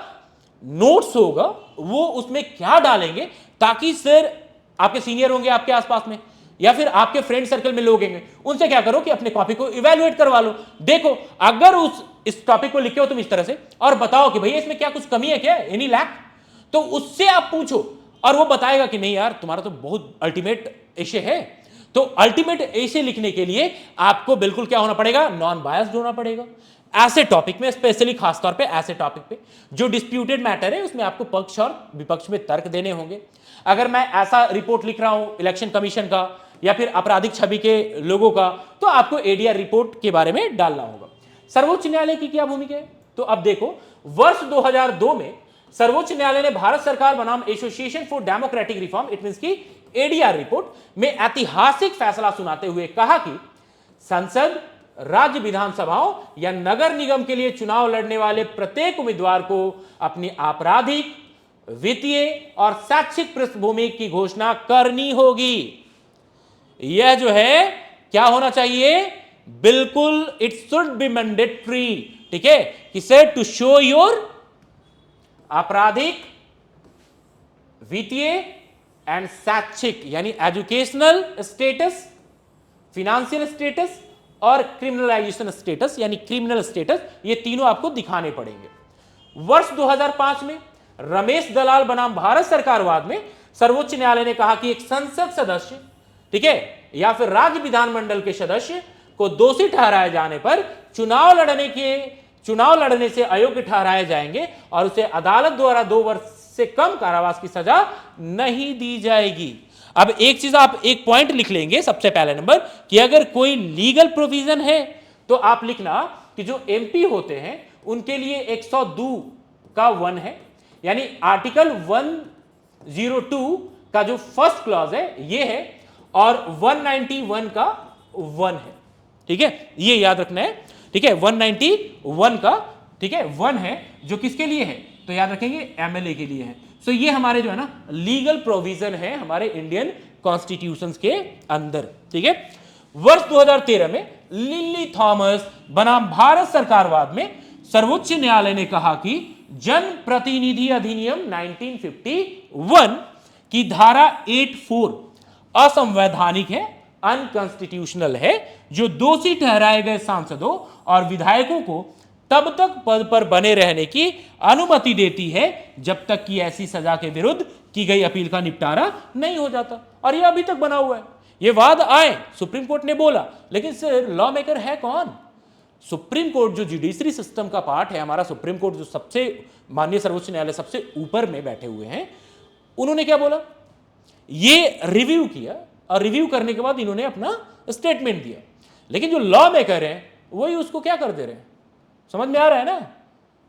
नोट्स होगा वो उसमें क्या डालेंगे, ताकि सर आपके सीनियर होंगे आपके आसपास में, या फिर आपके फ्रेंड सर्कल में लोग होंगे, उनसे क्या करो कि अपने कॉपी को इवैल्यूएट करवा लो। देखो, अगर इस टॉपिक को लिखे हो तुम इस तरह से, और बताओ कि भैया इसमें क्या कुछ कमी है, क्या एनी लैक, तो उससे आप पूछो और वो बताएगा कि नहीं यार तुम्हारा तो बहुत अल्टीमेट एशे है। तो अल्टीमेट एशे लिखने के लिए आपको बिल्कुल क्या होना पड़ेगा? नॉन बायस्ड होना पड़ेगा। ऐसे टॉपिक में, स्पेशली खासतौर पे ऐसे टॉपिक पे जो डिस्प्यूटेड मैटर है, उसमें आपको पक्ष और विपक्ष में तर्क देने होंगे। अगर मैं ऐसा रिपोर्ट लिख रहा हूं इलेक्शन कमीशन का या फिर आपराधिक छवि के लोगों का, तो आपको एडीआर रिपोर्ट के बारे में डालना होगा। सर्वोच्च न्यायालय की क्या भूमिका है? तो अब देखो, वर्ष 2002 में सर्वोच्च न्यायालय ने भारत सरकार बनाम association for democratic reform, it means की एडीआर रिपोर्ट में ऐतिहासिक फैसला सुनाते हुए कहा कि संसद, राज्य विधानसभाओं या नगर निगम के लिए चुनाव लड़ने वाले प्रत्येक उम्मीदवार को अपनी आपराधिक, वित्तीय और शैक्षिक पृष्ठभूमि की घोषणा करनी होगी। यह जो है क्या होना चाहिए? बिल्कुल इट शुड बी मैंडेटरी। ठीक है, कि सर टू शो योर आपराधिक, वित्तीय एंड शैक्षिक यानी एजुकेशनल स्टेटस, फिनेंशियल स्टेटस और क्रिमिनलाइजेशन स्टेटस यानी क्रिमिनल स्टेटस, ये तीनों आपको दिखाने पड़ेंगे। वर्ष 2005 में रमेश दलाल बनाम भारत सरकारवाद में सर्वोच्च न्यायालय ने कहा कि एक संसद सदस्य, ठीक है, या फिर राज्य विधानमंडल के सदस्य को दोषी ठहराए जाने पर चुनाव लड़ने से अयोग्य ठहराए जाएंगे और उसे अदालत द्वारा 2 वर्ष से कम कारावास की सजा नहीं दी जाएगी। अब एक चीज आप एक पॉइंट लिख लेंगे सबसे पहले नंबर कि अगर कोई लीगल प्रोविजन है तो आप लिखना कि जो एमपी होते हैं उनके लिए 102 का 1 है, यानी आर्टिकल 102 का जो फर्स्ट क्लॉज है ये है और 191 का 1 है। ठीक है, ये याद रखना है। ठीक है, 191 का ठीक है 1 है जो किसके लिए है, तो याद रखेंगे एमएलए के लिए है। सो ये हमारे जो है ना लीगल प्रोविजन है हमारे इंडियन कॉन्स्टिट्यूशंस के अंदर। ठीक है, वर्ष 2013 में लिली थॉमस बनाम भारत सरकारवाद में सर्वोच्च न्यायालय ने कहा कि जन प्रतिनिधि अधिनियम 1951 की धारा 84 असंवैधानिक है, अनकॉन्स्टिट्यूशनल है, जो दोषी ठहराए गए सांसदों और विधायकों को तब तक पद पर बने रहने की अनुमति देती है जब तक कि ऐसी सजा के विरुद्ध की गई अपील का निपटारा नहीं हो जाता। और यह अभी तक बना हुआ है। ये वाद आए, सुप्रीम कोर्ट ने बोला, लेकिन सर लॉ मेकर है कौन? सुप्रीम कोर्ट जो जुडिशरी सिस्टम का पार्ट है हमारा, सुप्रीम कोर्ट जो सबसे माननीय सर्वोच्च न्यायालय सबसे ऊपर में बैठे हुए हैं, उन्होंने क्या बोला? ये रिव्यू किया और रिव्यू करने के बाद इन्होंने अपना स्टेटमेंट दिया। लेकिन जो लॉ मेकर है वही उसको क्या कर दे रहे हैं, समझ में आ रहा है ना?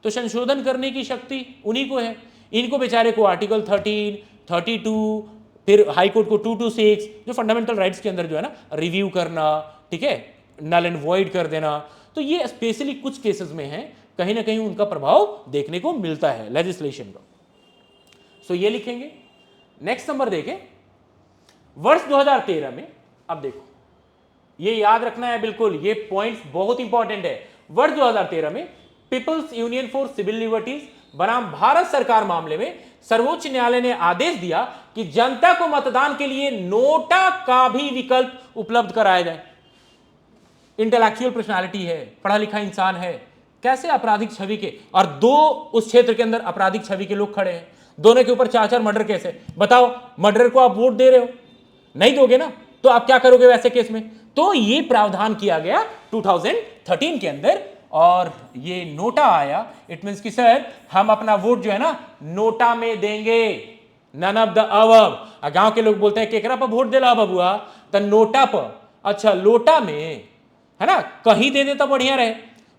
तो संशोधन करने की शक्ति उन्हीं को है। इनको बेचारे को आर्टिकल 13, 32, फिर हाई कोर्ट को 226 जो फंडामेंटल राइट्स के अंदर जो है ना रिव्यू करना, ठीक है, नल एंड वॉइड कर देना, तो ये स्पेशली कुछ केसेस में है, कहीं ना कहीं उनका प्रभाव देखने को मिलता है लेजिस्लेशन का। सो ये लिखेंगे। नेक्स्ट नंबर देखें, वर्ष 2013 में, अब देखो ये याद रखना है बिल्कुल, ये पॉइंट्स बहुत इंपॉर्टेंट है। वर्ष 2013 में People's Union for Civil Liberties बनाम भारत सरकार मामले में सर्वोच्च न्यायालय ने आदेश दिया कि जनता को मतदान के लिए नोटा का भी विकल्प उपलब्ध कराया जाए। इंटेलेक्चुअल पर्सनालिटी है, पढ़ा लिखा इंसान है, कैसे आपराधिक छवि के, और दो उस क्षेत्र के अंदर आपराधिक छवि के लोग खड़े हैं, दोनों के ऊपर 4-4 मर्डर केस है। बताओ, मर्डर को आप वोट दे रहे हो? नहीं दोगे ना, तो आप क्या करोगे वैसे केस में? तो ये प्रावधान किया गया 2013 के अंदर और ये नोटा आया। इट मींस कि सर हम अपना वोट जो है ना नोटा में देंगे, नन ऑफ द अबव। गांव के लोग बोलते हैं केकरा पर वोट देला बबुआ, तो नोटा पर। अच्छा, लोटा में है ना, कहीं दे देता बढ़िया रहे।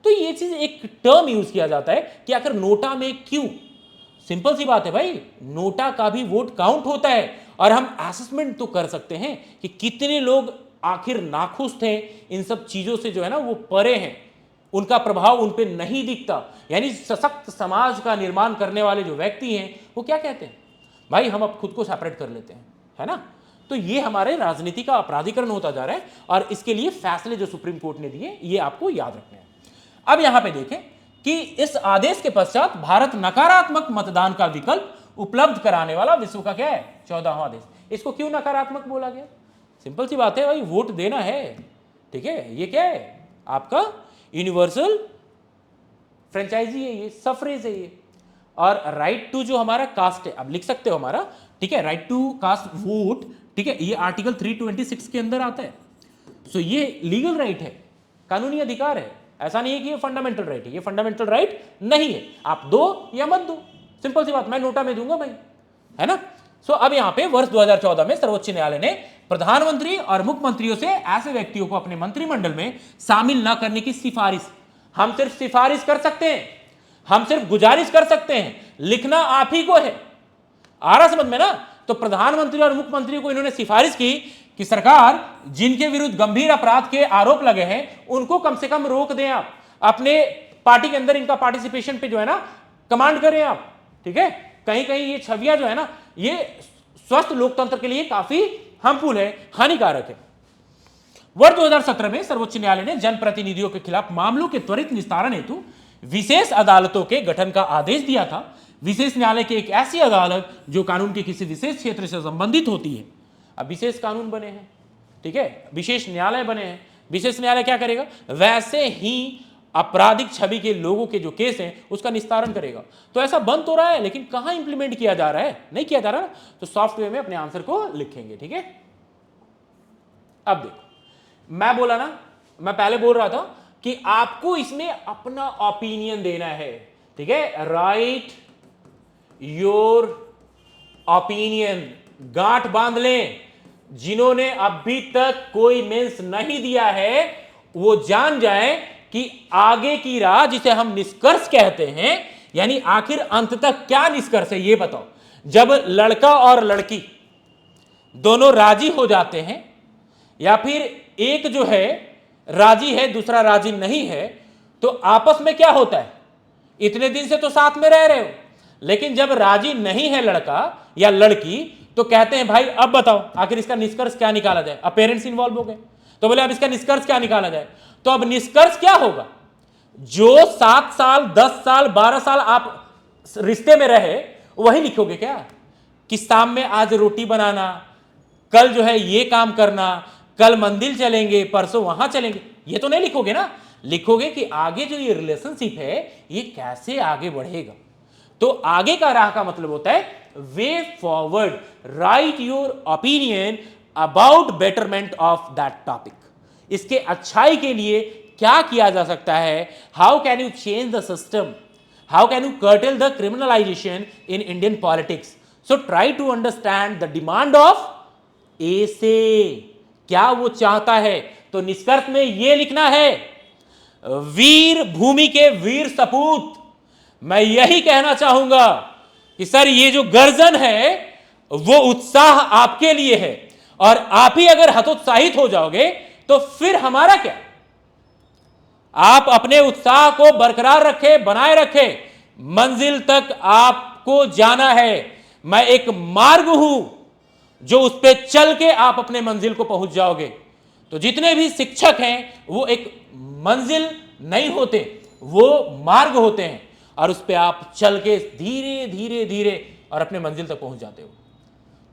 तो ये चीज एक टर्म यूज किया जाता है कि आखिर नोटा में क्यों। सिंपल सी बात है भाई, नोटा का भी वोट काउंट होता है और हम असेसमेंट तो कर सकते हैं कि कितने लोग आखिर नाखुश थे इन सब चीजों से, जो है ना वो परे हैं, उनका प्रभाव उन पे नहीं दिखता। यानी सशक्त समाज का निर्माण करने वाले जो व्यक्ति हैं वो क्या कहते हैं, भाई हम अब खुद को सेपरेट कर लेते हैं, है ना। तो ये हमारे राजनीति का अपराधीकरण होता जा रहा है और इसके लिए फैसले जो सुप्रीम कोर्ट ने दिए ये आपको याद रखने हैं। अब यहां पे देखें कि इस आदेश के पश्चात भारत नकारात्मक मतदान का विकल्प उपलब्ध कराने वाला विश्व का क्या है 14वां देश। इसको क्यों नकारात्मक बोला गया? सिंपल सी बात है भाई, वोट देना है, ठीक है, ये क्या है आपका यूनिवर्सल फ्रेंचाइजी है, ये सफरेज है ये। और राइट टू जो हमारा कास्ट है, अब लिख सकते हो हमारा, ठीक है, राइट टू कास्ट वोट, ठीक है, ये आर्टिकल 326 के अंदर आता है। सो ये लीगल राइट है, कानूनी अधिकार है, ऐसा नहीं है कि ये फंडामेंटल राइट है। ये फंडामेंटल राइट नहीं है, आप दो या मत दो, सिंपल सी बात, मैं नोटा में दूंगा भाई, है ना। सो अब यहां पे वर्ष 2014 में सर्वोच्च न्यायालय ने प्रधानमंत्री और मुख्यमंत्रियों से ऐसे व्यक्तियों को अपने मंत्रिमंडल में शामिल न करने की सिफारिश, हम सिर्फ सिफारिश कर सकते हैं, हम सिर्फ गुजारिश कर सकते हैं, लिखना आप ही को है। आ रहा समझ में ना? तो प्रधानमंत्री और मुख्यमंत्री को इन्होंने सिफारिश की कि सरकार जिनके विरुद्ध गंभीर अपराध के आरोप लगे हैं उनको कम से कम रोक दें, आप अपने पार्टी के अंदर इनका पार्टिसिपेशन पे जो है ना कमांड करें आप, ठीक है। कहीं कहीं ये छवियां जो है ना ये स्वस्थ लोकतंत्र के लिए काफी हार्मफुल है, हानिकारक है। वर्ष 2017 में सर्वोच्च न्यायालय ने जनप्रतिनिधियों के खिलाफ मामलों के त्वरित निस्तारण हेतु विशेष अदालतों के गठन का आदेश दिया था। विशेष न्यायालय की एक ऐसी अदालत जो कानून के किसी विशेष क्षेत्र से संबंधित होती है। अब विशेष कानून बने हैं, ठीक है, विशेष न्यायालय बने हैं, विशेष न्यायालय क्या करेगा, वैसे ही आपराधिक छवि के लोगों के जो केस हैं उसका निस्तारण करेगा। तो ऐसा बन तो रहा है, लेकिन कहां इंप्लीमेंट किया जा रहा है, नहीं किया जा रहा। तो सॉफ्टवेयर में अपने आंसर को लिखेंगे, ठीक है। अब देखो, मैं बोला ना, मैं पहले बोल रहा था कि आपको इसमें अपना ओपिनियन देना है, ठीक है। राइट योर ओपिनियन, गांठ बांध लें, जिन्होंने अभी तक कोई मेंस नहीं दिया है वो जान जाए कि आगे की राह, जिसे हम निष्कर्ष कहते हैं, यानी आखिर अंत तक क्या निष्कर्ष है ये बताओ। जब लड़का और लड़की दोनों राजी हो जाते हैं, या फिर एक जो है राजी है दूसरा राजी नहीं है, तो आपस में क्या होता है? इतने दिन से तो साथ में रह रहे हो, लेकिन जब राजी नहीं है लड़का या लड़की तो कहते हैं भाई अब बताओ आखिर इसका निष्कर्ष क्या निकाला जाए। अब पेरेंट्स इन्वॉल्व हो गए तो बोले अब इसका निष्कर्ष क्या निकाला जाए। तो अब निष्कर्ष क्या होगा? जो 7 साल 10 साल 12 साल आप रिश्ते में रहे वही लिखोगे क्या? कि शाम में आज रोटी बनाना, कल जो है ये काम करना, कल मंदिर चलेंगे, परसों वहां चलेंगे, ये तो नहीं लिखोगे ना। लिखोगे कि आगे जो ये रिलेशनशिप है ये कैसे आगे बढ़ेगा। तो आगे का राह का मतलब होता है way forward, write your opinion about betterment of that topic. इसके अच्छाई के लिए क्या किया जा सकता है? How can you change the system, how can you curtail the criminalisation in Indian politics. So try to understand the demand of essay, क्या वो चाहता है। तो निष्कर्ष में ये लिखना है, वीर भूमि के वीर सपूत। मैं यही कहना चाहूंगा कि सर ये जो गर्जन है वो उत्साह आपके लिए है, और आप ही अगर हतोत्साहित हो जाओगे तो फिर हमारा क्या। आप अपने उत्साह को बरकरार रखें, बनाए रखें, मंजिल तक आपको जाना है। मैं एक मार्ग हूं जो उस पर चल के आप अपने मंजिल को पहुंच जाओगे। तो जितने भी शिक्षक हैं वो एक मंजिल नहीं होते, वो मार्ग होते हैं, और उस पर आप चल के धीरे धीरे धीरे और अपने मंजिल तक पहुंच जाते हो।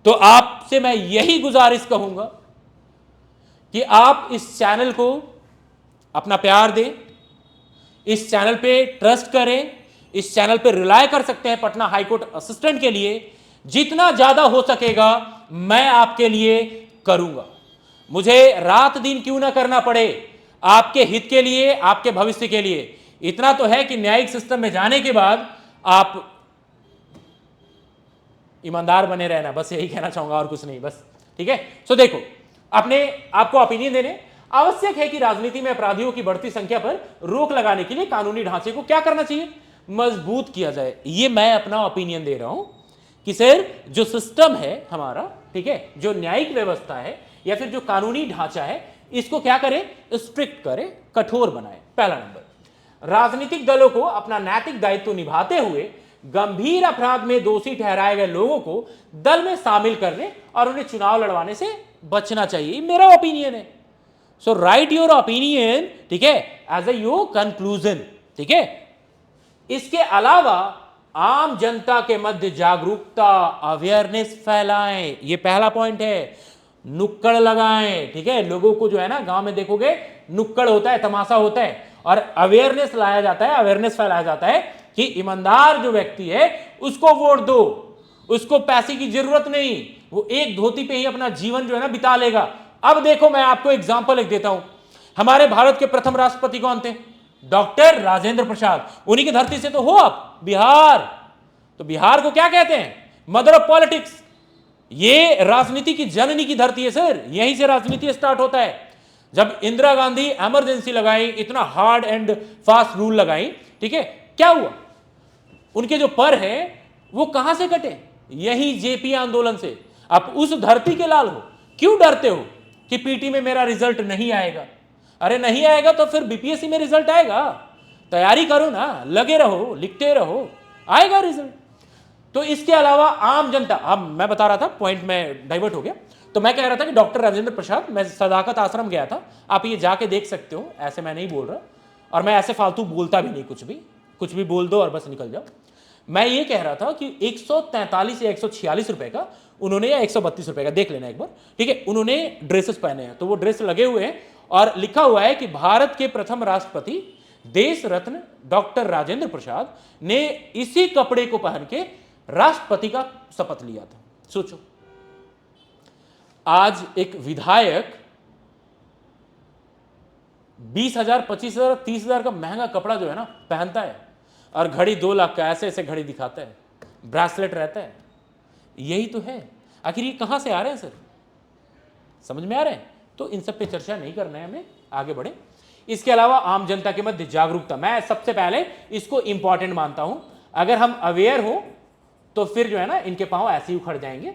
तो आपसे मैं यही गुजारिश कहूंगा कि आप इस चैनल को अपना प्यार दें, इस चैनल पे ट्रस्ट करें, इस चैनल पे रिलाय कर सकते हैं पटना हाईकोर्ट असिस्टेंट के लिए। जितना ज्यादा हो सकेगा मैं आपके लिए करूंगा। मुझे रात दिन क्यों ना करना पड़े, आपके हित के लिए, आपके भविष्य के लिए। इतना तो है कि न्यायिक सिस्टम में जाने के बाद आप ईमानदार बने रहना, बस यही कहना चाहूंगा और कुछ नहीं, बस। ठीक है। सो देखो, अपने आपको ओपिनियन देने आवश्यक है कि राजनीति में अपराधियों की बढ़ती संख्या पर रोक लगाने के लिए कानूनी ढांचे को क्या करना चाहिए? मजबूत किया जाए। ये मैं अपना ओपिनियन दे रहा हूं कि सर जो सिस्टम है हमारा, ठीक है, जो न्यायिक व्यवस्था है या फिर जो कानूनी ढांचा है, इसको क्या करें? स्ट्रिक्ट करें, कठोर बनाए। पहला नंबर, राजनीतिक दलों को अपना नैतिक दायित्व निभाते हुए गंभीर अपराध में दोषी ठहराए गए लोगों को दल में शामिल करने और उन्हें चुनाव लड़वाने से बचना चाहिए। मेरा ओपिनियन है। सो राइट योर ओपिनियन, ठीक है, एज ए योर कंक्लूजन। ठीक है। इसके अलावा आम जनता के मध्य जागरूकता, अवेयरनेस फैलाएं, ये पहला पॉइंट है। नुक्कड़ लगाएं, ठीक है, लोगों को जो है ना, गांव में देखोगे नुक्कड़ होता है, तमाशा होता है, और अवेयरनेस लाया जाता है, अवेयरनेस फैलाया जाता है कि ईमानदार जो व्यक्ति है उसको वोट दो, उसको पैसे की जरूरत नहीं, वो एक धोती पे ही अपना जीवन जो है ना बिता लेगा। अब देखो, मैं आपको एग्जांपल एक देता हूं। हमारे भारत के प्रथम राष्ट्रपति कौन थे? डॉक्टर राजेंद्र प्रसाद। उन्हीं की धरती से तो हो आप, बिहार। तो बिहार को क्या कहते हैं? Mother of politics. ये राजनीति की जननी की धरती है सर, यहीं से राजनीति स्टार्ट होता है। जब इंदिरा गांधी इमरजेंसी लगाई, इतना हार्ड एंड फास्ट रूल लगाई, ठीक है, क्या हुआ? उनके जो पर हैं वो कहां से कटे? यही जेपी आंदोलन से। आप उस धरती के लाल हो, क्यों डरते हो कि पीटी में मेरा रिजल्ट नहीं आएगा? अरे नहीं आएगा तो फिर बीपीएससी में रिजल्ट आएगा। तैयारी करो ना, लगे रहो, लिखते रहो, आएगा रिजल्ट। तो इसके अलावा आम जनता, अब मैं बता रहा था, पॉइंट में डाइवर्ट हो गया। तो मैं कह रहा था कि डॉक्टर राजेंद्र प्रसाद, मैं सदाकत आश्रम गया था, आप ये जाके देख सकते हो, ऐसे मैं नहीं बोल रहा, और मैं ऐसे फालतू बोलता भी नहीं, कुछ भी बोल दो और बस निकल जाओ। मैं ये कह रहा था कि 143 या 146 रुपए का उन्होंने, या 132 रुपए का, देख लेना एक बार, ठीक है, उन्होंने ड्रेसेस पहने हैं। तो वो ड्रेस लगे हुए हैं और लिखा हुआ है कि भारत के प्रथम राष्ट्रपति देश रत्न डॉक्टर राजेंद्र प्रसाद ने इसी कपड़े को पहन के राष्ट्रपति का शपथ लिया था। सोचो, आज एक विधायक 20,000, 25,000, 30,000 का महंगा कपड़ा जो है ना पहनता है, और घड़ी 2 लाख का, ऐसे ऐसे घड़ी दिखाता है, ब्रेसलेट रहता है। यही तो है। आखिर ये कहां से आ रहे हैं सर? समझ में आ रहा है? तो इन सब पे चर्चा नहीं करना है हमें, आगे बढ़े। इसके अलावा आम जनता के मध्य जागरूकता, मैं सबसे पहले इसको इंपॉर्टेंट मानता हूं। अगर हम अवेयर हो तो फिर जो है ना इनके पांव ऐसे ही उखड़ जाएंगे।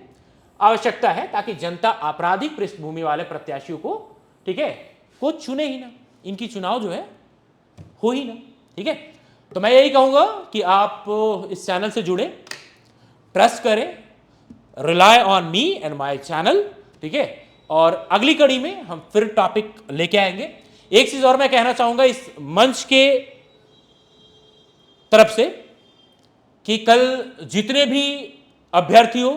आवश्यकता है ताकि जनता आपराधिक पृष्ठभूमि वाले प्रत्याशियों को, ठीक है, को चुने ही ना, इनकी चुनाव जो है हो ही ना। ठीक है, तो मैं यही कहूंगा कि आप इस चैनल से जुड़े, ट्रस्ट करें, rely on me and my channel. ठीक है, और अगली कड़ी में हम फिर टॉपिक लेके आएंगे। एक चीज और मैं कहना चाहूंगा इस मंच के तरफ से कि कल जितने भी अभ्यर्थियों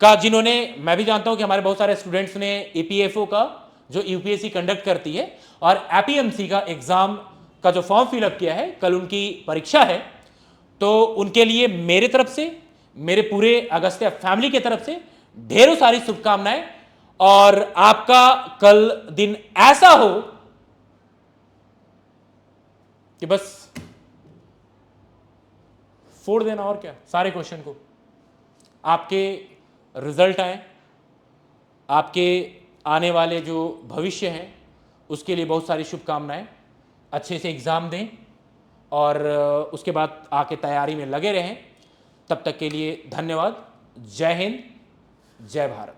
का, जिन्होंने, मैं भी जानता हूं कि हमारे बहुत सारे स्टूडेंट्स ने एपीएफओ का जो यूपीएससी कंडक्ट करती है और एपीएमसी का एग्जाम का जो फॉर्म फिलअप किया है, कल उनकी परीक्षा है। तो उनके लिए मेरे तरफ से, मेरे पूरे अगस्त्या फैमिली की तरफ से ढेरों सारी शुभकामनाएं, और आपका कल दिन ऐसा हो कि बस फोड़ देना, और क्या, सारे क्वेश्चन को, आपके रिजल्ट आए, आपके आने वाले जो भविष्य हैं उसके लिए बहुत सारी शुभकामनाएं, अच्छे से एग्ज़ाम दें और उसके बाद आके तैयारी में लगे रहें। तब तक के लिए धन्यवाद। जय हिंद, जय भारत।